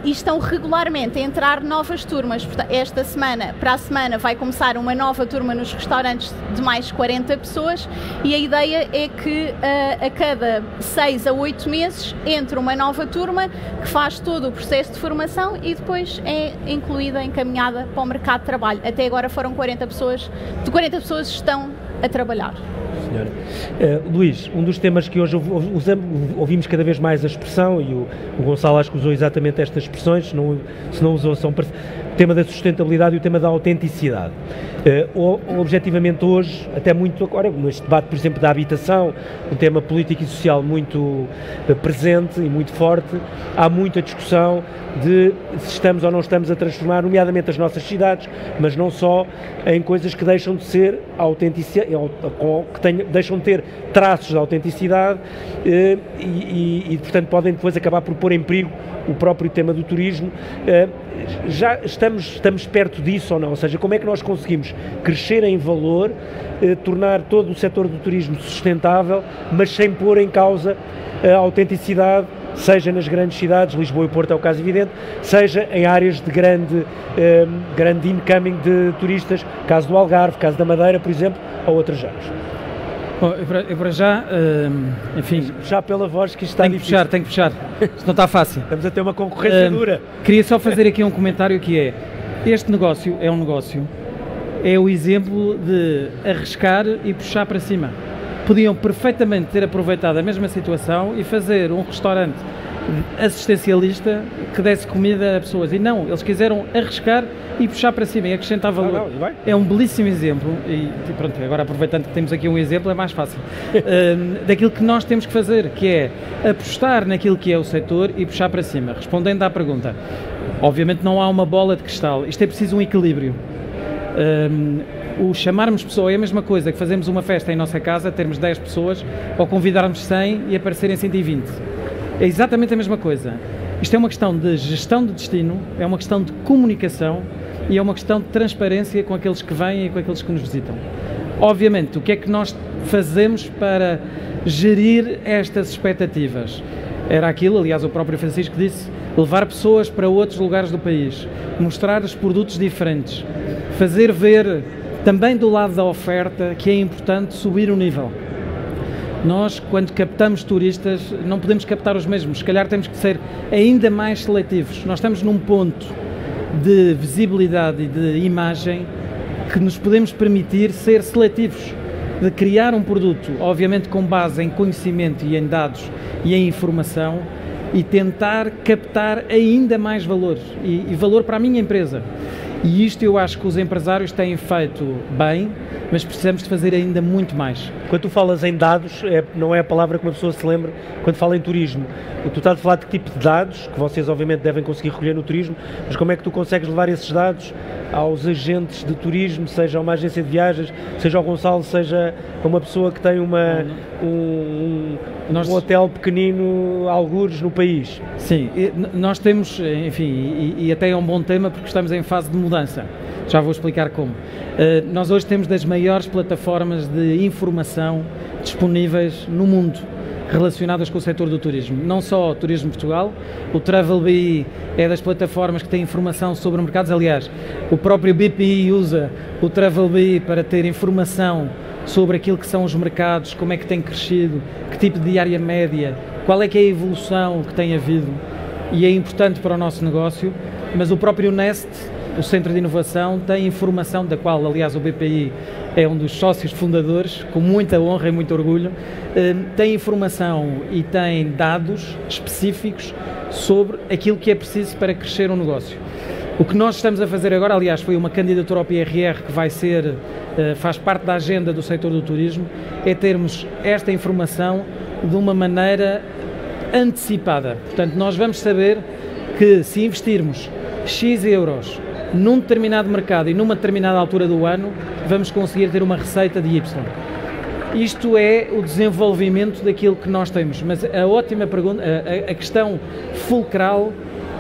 I: E estão regularmente a entrar novas turmas. Esta semana, para a semana, vai começar uma nova turma nos restaurantes de mais 40 pessoas, e a ideia é que a cada 6 a 8 meses entra uma nova turma que faz todo o processo de formação e depois é incluída, encaminhada para o mercado de trabalho. Até agora foram 40 pessoas, de 40 pessoas estão a trabalhar.
E: Senhora. Luís, um dos temas que hoje ouvimos cada vez mais a expressão, e o Gonçalo acho que usou exatamente estas expressões, se não usou, são o tema da sustentabilidade e o tema da autenticidade. Objetivamente hoje, até muito agora, neste debate, por exemplo, da habitação, um tema político e social muito presente e muito forte, há muita discussão de se estamos ou não estamos a transformar, nomeadamente as nossas cidades, mas não só, em coisas que deixam de ser autenticidade, deixam de ter traços de autenticidade e, portanto, podem depois acabar por pôr em perigo o próprio tema do turismo. Já estamos perto disso ou não? Ou seja, como é que nós conseguimos crescer em valor, tornar todo o setor do turismo sustentável, mas sem pôr em causa a autenticidade seja nas grandes cidades, Lisboa e Porto é o caso evidente, seja em áreas de grande incoming de turistas, caso do Algarve, caso da Madeira, por exemplo, ou outras zonas.
F: Bom, eu para já, enfim...
E: Já pela voz que isto está difícil.
F: Tem que puxar, isto não está fácil.
E: Estamos a ter uma concorrência dura.
F: Queria só fazer aqui um comentário que é, este negócio é um negócio, é o exemplo de arriscar e puxar para cima. Podiam perfeitamente ter aproveitado a mesma situação e fazer um restaurante assistencialista que desse comida a pessoas, e não, eles quiseram arriscar e puxar para cima e acrescentar valor. É um belíssimo exemplo e pronto, agora aproveitando que temos aqui um exemplo é mais fácil daquilo que nós temos que fazer, que é apostar naquilo que é o setor e puxar para cima. Respondendo à pergunta, obviamente não há uma bola de cristal, isto é preciso um equilíbrio. O chamarmos pessoa é a mesma coisa que fazermos uma festa em nossa casa, termos 10 pessoas, ou convidarmos 100 e aparecerem 120. É exatamente a mesma coisa. Isto é uma questão de gestão de destino, é uma questão de comunicação e é uma questão de transparência com aqueles que vêm e com aqueles que nos visitam. Obviamente, o que é que nós fazemos para gerir estas expectativas? Era aquilo, aliás, o próprio Francisco disse, levar pessoas para outros lugares do país, mostrar os produtos diferentes, fazer ver também do lado da oferta que é importante subir o nível. Nós, quando captamos turistas, não podemos captar os mesmos, se calhar temos que ser ainda mais seletivos. Nós estamos num ponto de visibilidade e de imagem que nos podemos permitir ser seletivos, de criar um produto, obviamente com base em conhecimento e em dados e em informação, e tentar captar ainda mais valor, e valor para a minha empresa. E isto eu acho que os empresários têm feito bem, mas precisamos de fazer ainda muito mais.
E: Quando tu falas em dados, não é a palavra que uma pessoa se lembra quando fala em turismo. Tu estás a falar de que tipo de dados, que vocês obviamente devem conseguir recolher no turismo, mas como é que tu consegues levar esses dados aos agentes de turismo, seja a uma agência de viagens, seja ao Gonçalo, seja a uma pessoa que tem um hotel pequenino, algures no país?
F: Sim, nós temos, enfim, e até é um bom tema porque estamos em fase de mudança. Já vou explicar como. Nós hoje temos das maiores plataformas de informação disponíveis no mundo relacionadas com o setor do turismo. Não só o Turismo Portugal, o Travel.bi é das plataformas que tem informação sobre mercados. Aliás, o próprio BPI usa o Travel.bi para ter informação sobre aquilo que são os mercados, como é que tem crescido, que tipo de diária média, qual é que é a evolução que tem havido, e é importante para o nosso negócio. Mas o próprio Nest, o Centro de Inovação, tem informação da qual, aliás, o BPI é um dos sócios fundadores, com muita honra e muito orgulho, tem informação e tem dados específicos sobre aquilo que é preciso para crescer um negócio. O que nós estamos a fazer agora, aliás, foi uma candidatura ao PRR que vai ser, faz parte da agenda do setor do turismo, é termos esta informação de uma maneira antecipada. Portanto, nós vamos saber que se investirmos X euros num determinado mercado e numa determinada altura do ano, vamos conseguir ter uma receita de Y. Isto é o desenvolvimento daquilo que nós temos, mas a ótima pergunta, a questão fulcral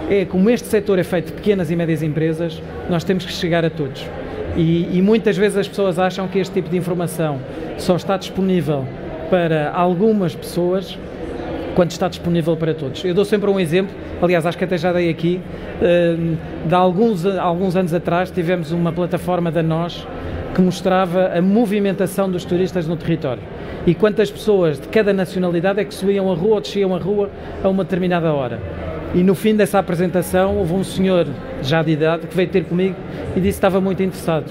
F: é, como este setor é feito de pequenas e médias empresas, nós temos que chegar a todos. E muitas vezes as pessoas acham que este tipo de informação só está disponível para algumas pessoas, quando está disponível para todos. Eu dou sempre um exemplo, aliás, acho que até já dei aqui, de alguns anos atrás tivemos uma plataforma da NOS que mostrava a movimentação dos turistas no território e quantas pessoas de cada nacionalidade é que subiam a rua ou desciam a rua a uma determinada hora. E no fim dessa apresentação houve um senhor já de idade que veio ter comigo e disse que estava muito interessado.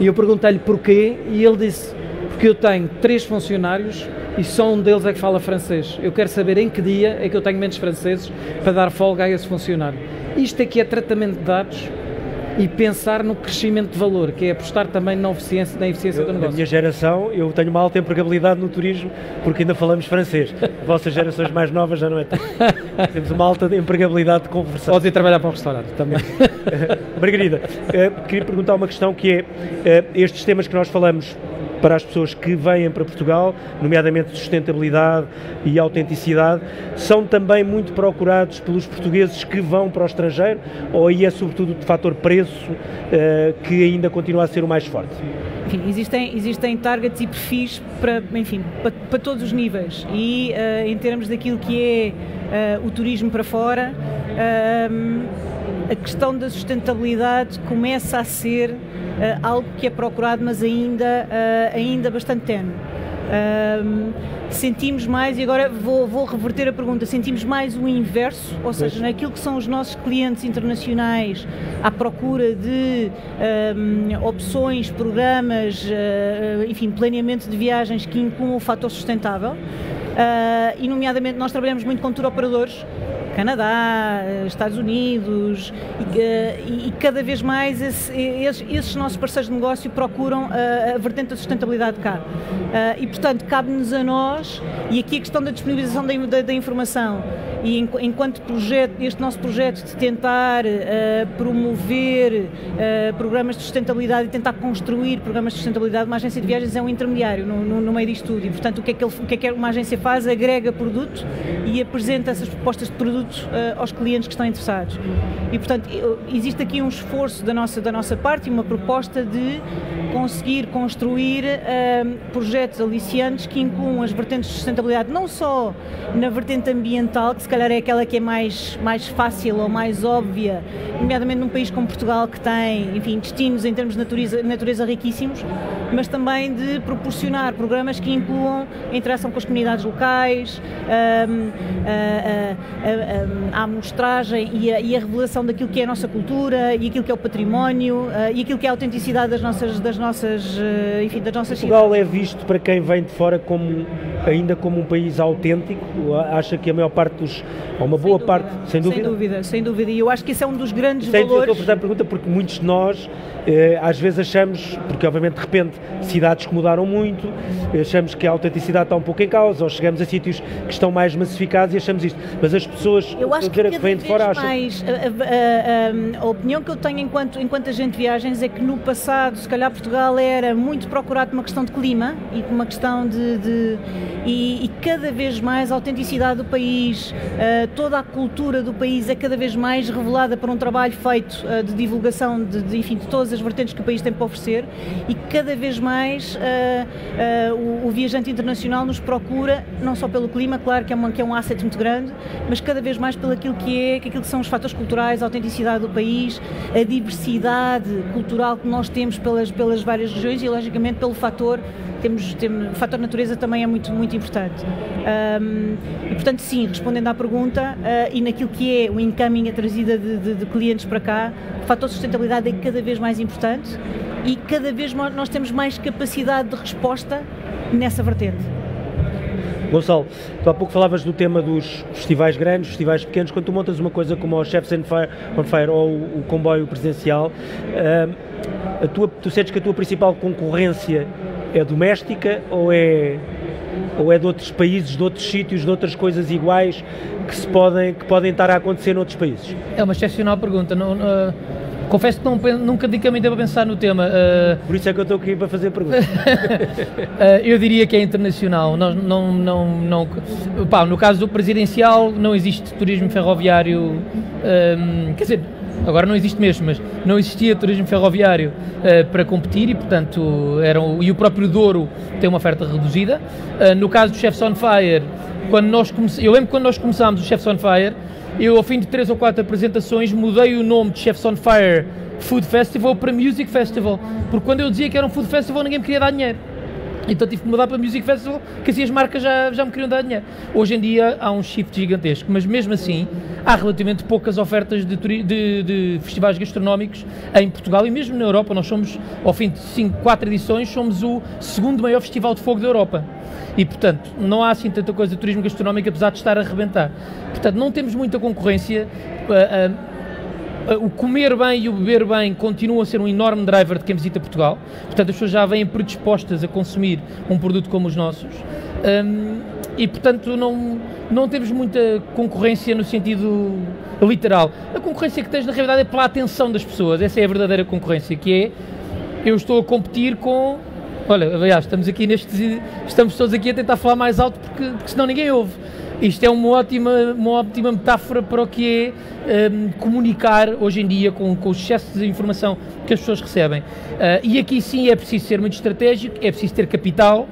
F: E eu perguntei-lhe porquê e ele disse, porque eu tenho 3 funcionários e só um deles é que fala francês. Eu quero saber em que dia é que eu tenho menos franceses para dar folga a esse funcionário. Isto aqui é tratamento de dados e pensar no crescimento de valor, que é apostar também na eficiência do negócio.
E: Na minha geração, eu tenho uma alta empregabilidade no turismo porque ainda falamos francês. As vossas gerações mais novas já não é tanto. Temos uma alta empregabilidade de conversação.
F: Podes ir trabalhar para o restaurante também.
E: Margarida, queria perguntar uma questão que é, estes temas que nós falamos para as pessoas que vêm para Portugal, nomeadamente sustentabilidade e autenticidade, são também muito procurados pelos portugueses que vão para o estrangeiro, ou aí é sobretudo o fator preço que ainda continua a ser o mais forte?
G: Enfim, existem targets e perfis para todos os níveis e em termos daquilo que é o turismo para fora, a questão da sustentabilidade começa a ser algo que é procurado, mas ainda bastante tenue. Sentimos mais, e agora vou reverter a pergunta, sentimos mais o inverso, ou seja, naquilo que são os nossos clientes internacionais à procura de opções, programas, enfim, planeamento de viagens que incluam o fator sustentável, e nomeadamente nós trabalhamos muito com tour operadores, Canadá, Estados Unidos, e cada vez mais esses nossos parceiros de negócio procuram a vertente da sustentabilidade cá. E, portanto, cabe-nos a nós, e aqui a questão da disponibilização da informação, e enquanto projeto, este nosso projeto de tentar promover programas de sustentabilidade e tentar construir programas de sustentabilidade, uma agência de viagens é um intermediário no meio disto tudo, e, portanto, o que é que uma agência faz? Agrega produto e apresenta essas propostas de produto aos clientes que estão interessados. E, portanto, existe aqui um esforço da nossa parte e uma proposta de conseguir construir projetos aliciantes que incluam as vertentes de sustentabilidade, não só na vertente ambiental, que se calhar é aquela que é mais fácil ou mais óbvia, nomeadamente num país como Portugal, que tem, enfim, destinos em termos de natureza riquíssimos, mas também de proporcionar programas que incluam a interação com as comunidades locais, a amostragem e a revelação daquilo que é a nossa cultura e aquilo que é o património e aquilo que é a autenticidade das nossas
E: Portugal é visto para quem vem de fora ainda como um país autêntico? Acha que a maior parte ou uma boa parte, sem dúvida?
G: Sem dúvida, e eu acho que esse é um dos grandes valores.
E: Eu estou a fazer a pergunta porque muitos de nós às vezes achamos, porque obviamente de repente cidades que mudaram muito, achamos que a autenticidade está um pouco em causa, ou chegamos a sítios que estão mais massificados e achamos isto, mas as pessoas,
G: eu acho que
E: vêm de fora, acham...
G: A opinião que eu tenho enquanto agente de viagens é que no passado, se calhar Portugal era muito procurado por uma questão de clima e por uma questão e cada vez mais a autenticidade do país, toda a cultura do país é cada vez mais revelada por um trabalho feito de divulgação de todas as vertentes que o país tem para oferecer, e cada vez mais o viajante internacional nos procura, não só pelo clima, claro que é um asset muito grande, mas cada vez mais pelo aquilo que são os fatores culturais, a autenticidade do país, a diversidade cultural que nós temos pelas várias regiões e, logicamente, pelo fator o fator natureza também é muito, muito importante. E, portanto, sim, respondendo à pergunta, e naquilo que é o incoming, a trazida de clientes para cá, o fator sustentabilidade é cada vez mais importante e cada vez nós temos mais capacidade de resposta nessa vertente.
E: Gonçalo, tu há pouco falavas do tema dos festivais grandes, festivais pequenos. Quando tu montas uma coisa como o Chefs on Fire ou o comboio presidencial, tu sentes que a tua principal concorrência é doméstica ou é de outros países, de outros sítios, de outras coisas iguais que podem estar a acontecer noutros países? É uma excepcional pergunta. Confesso que nunca dediquei muito tempo a pensar no tema. Por isso é que eu estou aqui para fazer perguntas. Eu diria que é internacional. No caso do presidencial não existe turismo ferroviário, quer dizer, agora não existe mesmo, mas não existia turismo ferroviário para competir e, portanto, e o próprio Douro tem uma oferta reduzida. No caso do Chefs on Fire, eu lembro que quando nós começámos o Chefs on Fire, eu, ao fim de 3 ou 4 apresentações, mudei o nome de Chefs on Fire Food Festival para Music Festival, porque quando eu dizia que era um Food Festival ninguém me queria dar dinheiro. Então tive que mudar para Music Festival, que assim as marcas já me queriam dar dinheiro. Hoje em dia há um shift gigantesco, mas mesmo assim há relativamente poucas ofertas de festivais gastronómicos em Portugal e mesmo na Europa. Nós somos, ao fim de 4 edições, somos o segundo maior festival de fogo da Europa. E, portanto, não há assim tanta coisa de turismo gastronómico, apesar de estar a arrebentar. Portanto, não temos muita concorrência. O comer bem e o beber bem continuam a ser um enorme driver de quem visita Portugal. Portanto, as pessoas já vêm predispostas a consumir um produto como os nossos. E, portanto, não temos muita concorrência no sentido literal. A concorrência que tens, na realidade, é pela atenção das pessoas. Essa é a verdadeira concorrência, que é, eu estou a competir com... Olha, aliás, estamos todos aqui a tentar falar mais alto porque senão ninguém ouve.
H: Isto é uma ótima metáfora para o que é comunicar hoje em dia com o excesso de informação que as pessoas recebem. E aqui sim é preciso ser muito estratégico, é preciso ter capital,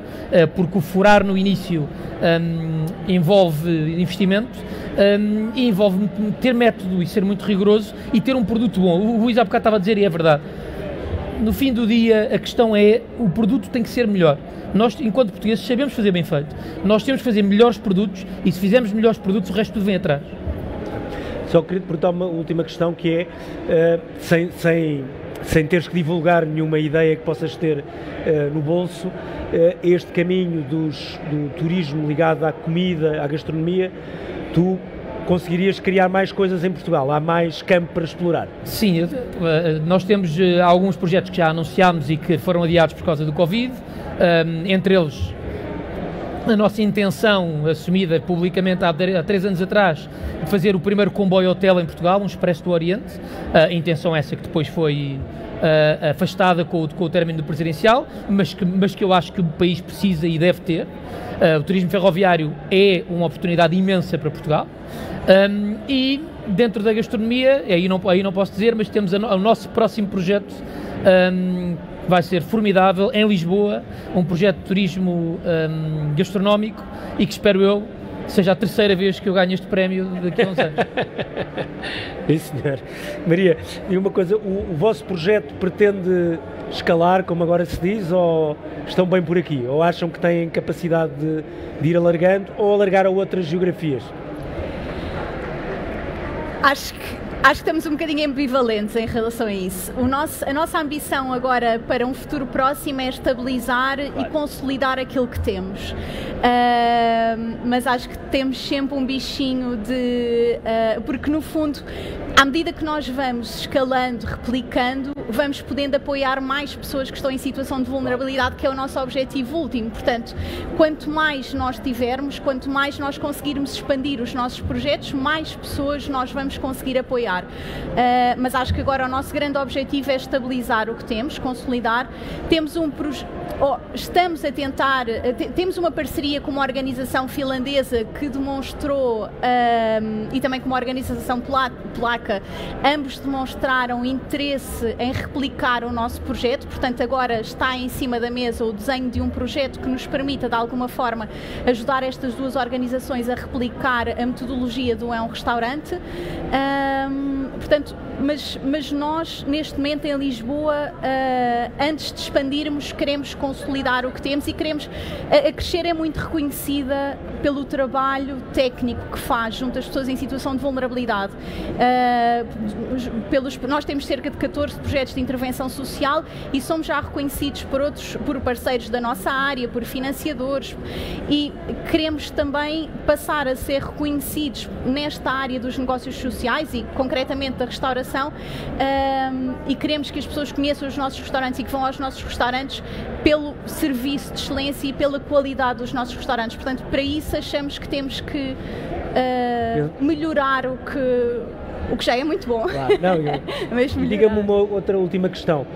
H: porque o furar no início envolve investimento, e envolve ter método e ser muito rigoroso e ter um produto bom. O Luís há bocado estava a dizer, e é verdade, no fim do dia a questão é, o produto tem que ser melhor. Nós, enquanto portugueses, sabemos fazer bem feito. Nós temos que fazer melhores produtos e se fizermos melhores produtos, o resto tudo vem atrás.
E: Só queria te perguntar uma última questão que é, sem teres que divulgar nenhuma ideia que possas ter no bolso, este caminho do turismo ligado à comida, à gastronomia, tu conseguirias criar mais coisas em Portugal? Há mais campo para explorar?
H: Sim, nós temos alguns projetos que já anunciámos e que foram adiados por causa do Covid, entre eles a nossa intenção, assumida publicamente há 3 anos atrás, de fazer o primeiro comboio hotel em Portugal, um Expresso do Oriente. A intenção essa que depois foi afastada com o término do presidencial, mas que eu acho que o país precisa e deve ter. O turismo ferroviário é uma oportunidade imensa para Portugal. E dentro da gastronomia, aí não posso dizer, mas temos o nosso próximo projeto, vai ser formidável, em Lisboa, um projeto de turismo gastronómico e que espero eu seja a 3ª vez que eu ganho este prémio daqui a uns anos.
E: Sim, senhor. Maria, e uma coisa, o vosso projeto pretende escalar, como agora se diz, ou estão bem por aqui? Ou acham que têm capacidade de ir alargando ou alargar a outras geografias?
I: Acho que estamos um bocadinho ambivalentes em relação a isso. A nossa ambição agora para um futuro próximo é estabilizar e consolidar aquilo que temos. Mas acho que temos sempre um bichinho de... porque no fundo, à medida que nós vamos escalando, replicando, vamos podendo apoiar mais pessoas que estão em situação de vulnerabilidade, que é o nosso objetivo último. Portanto, quanto mais nós tivermos, quanto mais nós conseguirmos expandir os nossos projetos, mais pessoas nós vamos conseguir apoiar. Mas acho que agora o nosso grande objetivo é estabilizar o que temos, consolidar. Temos estamos a tentar, temos uma parceria com uma organização finlandesa que demonstrou, e também com uma organização polaca, ambos demonstraram interesse em replicar o nosso projeto. Portanto, agora está em cima da mesa o desenho de um projeto que nos permita, de alguma forma, ajudar estas duas organizações a replicar a metodologia do É um Restaurante. Portanto, mas nós, neste momento em Lisboa, antes de expandirmos, queremos consolidar o que temos e queremos... A Crescer é muito reconhecida pelo trabalho técnico que faz junto às pessoas em situação de vulnerabilidade. Nós temos cerca de 14 projetos de intervenção social e somos já reconhecidos por parceiros da nossa área, por financiadores, e queremos também passar a ser reconhecidos nesta área dos negócios sociais e concretamente da restauração, e queremos que as pessoas conheçam os nossos restaurantes e que vão aos nossos restaurantes pelo serviço de excelência e pela qualidade dos nossos restaurantes. Portanto, para isso achamos que temos que melhorar o que já é muito bom.
E: Claro, diga-me uma outra última questão.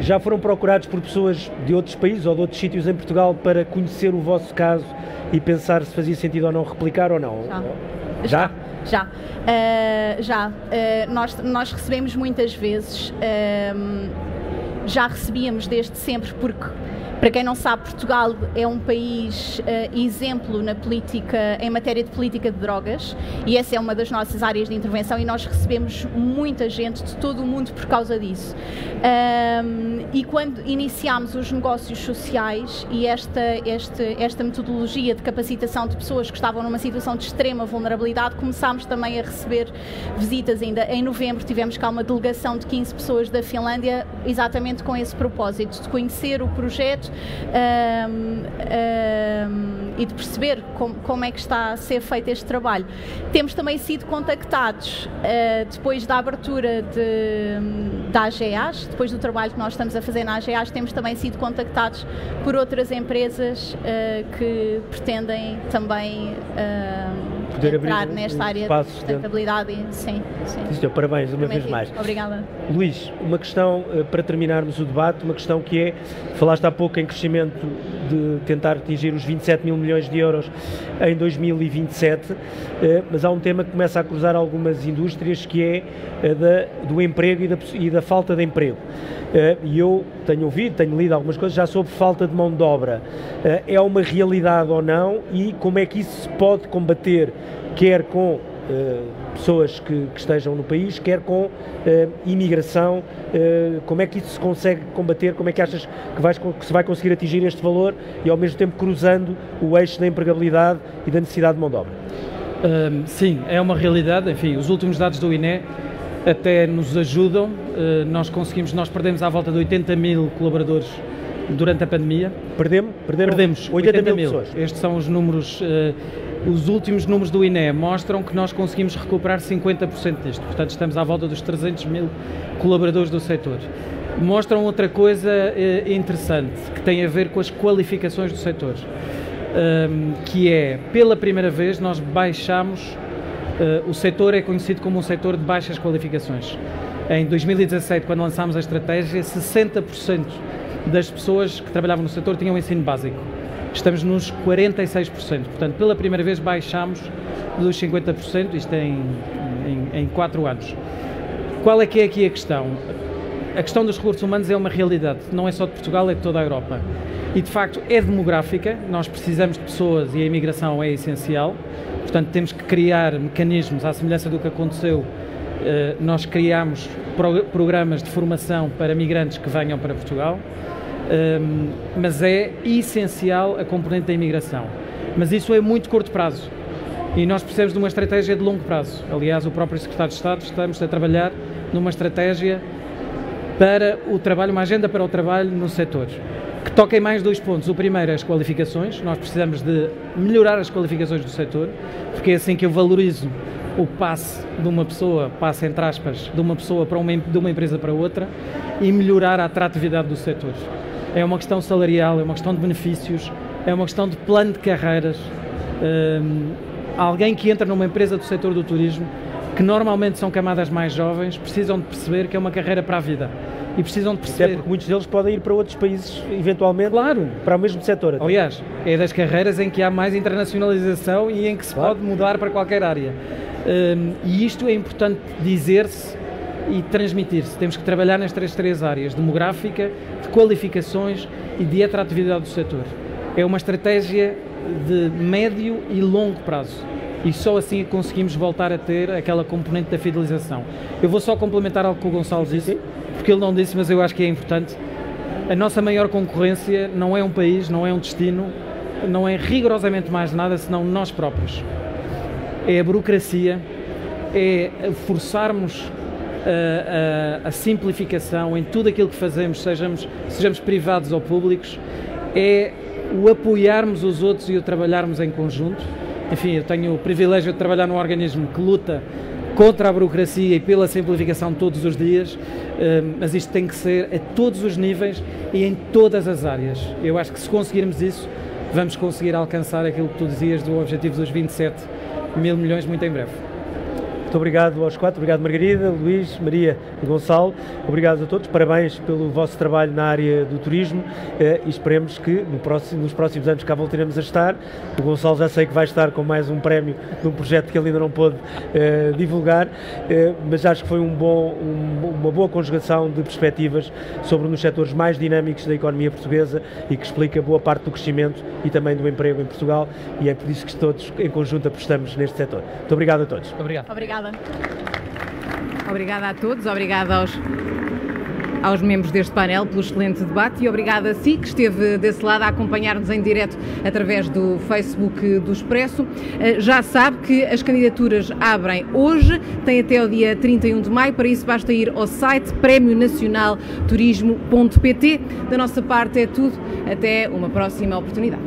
E: Já foram procurados por pessoas de outros países ou de outros sítios em Portugal para conhecer o vosso caso e pensar se fazia sentido ou não replicar ou não? Já?
I: Já. Nós recebemos muitas vezes, já recebíamos desde sempre, porque, para quem não sabe, Portugal é um país exemplo na política, em matéria de política de drogas, e essa é uma das nossas áreas de intervenção e nós recebemos muita gente de todo o mundo por causa disso. E quando iniciámos os negócios sociais e esta metodologia de capacitação de pessoas que estavam numa situação de extrema vulnerabilidade, começámos também a receber visitas. Ainda em novembro tivemos cá uma delegação de 15 pessoas da Finlândia, exatamente com esse propósito, de conhecer o projeto e de perceber como é que está a ser feito este trabalho. Temos também sido contactados depois da abertura da AGEAS, depois do trabalho que nós estamos a fazer na AGEAS, temos também sido contactados por outras empresas que pretendem também entrar nesta área de sustentabilidade. Sim.
E: Sim, parabéns uma vez mais.
I: Obrigada.
E: Luís, uma questão para terminarmos o debate, uma questão que é, falaste há pouco em crescimento de tentar atingir os 27 mil milhões de euros em 2027, mas há um tema que começa a cruzar algumas indústrias, que é do emprego e da falta de emprego. E eu tenho lido algumas coisas já sobre falta de mão de obra. É uma realidade ou não, e como é que isso se pode combater, quer com pessoas que estejam no país, quer com imigração? Como é que isso se consegue combater? Como é que achas que se vai conseguir atingir este valor e ao mesmo tempo cruzando o eixo da empregabilidade e da necessidade de mão de obra?
F: Sim, é uma realidade. Enfim, os últimos dados do INE até nos ajudam. Nós perdemos à volta de 80 mil colaboradores durante a pandemia.
E: Perdemos 80 mil pessoas.
F: Estes são os números, os últimos números do INE mostram que nós conseguimos recuperar 50% disto. Portanto, estamos à volta dos 300 mil colaboradores do setor. Mostram outra coisa interessante, que tem a ver com as qualificações do setor, que é, pela primeira vez, nós baixamos. O setor é conhecido como um setor de baixas qualificações. Em 2017, quando lançámos a estratégia, 60% das pessoas que trabalhavam no setor tinham ensino básico. Estamos nos 46%. Portanto, pela primeira vez baixámos dos 50%, isto em 4 anos. Qual é que é aqui a questão? A questão dos recursos humanos é uma realidade, não é só de Portugal, é de toda a Europa. E, de facto, é demográfica, nós precisamos de pessoas e a imigração é essencial. Portanto, temos que criar mecanismos, à semelhança do que aconteceu, nós criámos programas de formação para migrantes que venham para Portugal, mas é essencial a componente da imigração. Mas isso é muito curto prazo e nós precisamos de uma estratégia de longo prazo. Aliás, o próprio Secretário de Estado estamos a trabalhar numa estratégia para o trabalho, uma agenda para o trabalho no setor, que toca em mais 2 pontos. O primeiro é as qualificações. Nós precisamos de melhorar as qualificações do setor, porque é assim que eu valorizo o passe de uma pessoa, passe entre aspas, de uma pessoa de uma empresa para outra, e melhorar a atratividade do setor. É uma questão salarial, é uma questão de benefícios, é uma questão de plano de carreiras. Alguém que entra numa empresa do setor do turismo, que normalmente são camadas mais jovens, precisam de perceber que é uma carreira para a vida. E precisam de perceber...
E: Até porque muitos deles podem ir para outros países, eventualmente,
F: claro,
E: para o mesmo setor. Até.
F: Aliás, é das carreiras em que há mais internacionalização e em que se pode mudar para qualquer área. E isto é importante dizer-se e transmitir-se. Temos que trabalhar nestas 3 áreas, demográfica, de qualificações e de atratividade do setor. É uma estratégia de médio e longo prazo. E só assim conseguimos voltar a ter aquela componente da fidelização. Eu vou só complementar algo que o Gonçalo disse, porque ele não disse, mas eu acho que é importante. A nossa maior concorrência não é um país, não é um destino, não é rigorosamente mais nada senão nós próprios. É a burocracia, é forçarmos a simplificação em tudo aquilo que fazemos, sejamos privados ou públicos, é o apoiarmos os outros e o trabalharmos em conjunto. Enfim, eu tenho o privilégio de trabalhar num organismo que luta contra a burocracia e pela simplificação todos os dias, mas isto tem que ser a todos os níveis e em todas as áreas. Eu acho que se conseguirmos isso, vamos conseguir alcançar aquilo que tu dizias do objetivo dos 27 mil milhões muito em breve.
E: Muito obrigado aos 4, obrigado Margarida, Luís, Maria e Gonçalo, obrigado a todos, parabéns pelo vosso trabalho na área do turismo e esperemos que nos próximos anos cá voltaremos a estar. O Gonçalo já sei que vai estar com mais um prémio de um projeto que ele ainda não pôde divulgar, mas acho que foi uma boa conjugação de perspectivas sobre um dos setores mais dinâmicos da economia portuguesa e que explica boa parte do crescimento e também do emprego em Portugal, e é por isso que todos em conjunto apostamos neste setor. Muito obrigado a todos.
F: Obrigado.
A: Obrigada a todos, obrigada aos membros deste painel pelo excelente debate e obrigada a si que esteve desse lado a acompanhar-nos em direto através do Facebook do Expresso. Já sabe que as candidaturas abrem hoje, tem até o dia 31 de maio, para isso basta ir ao site premionacionalturismo.pt. Da nossa parte é tudo, até uma próxima oportunidade.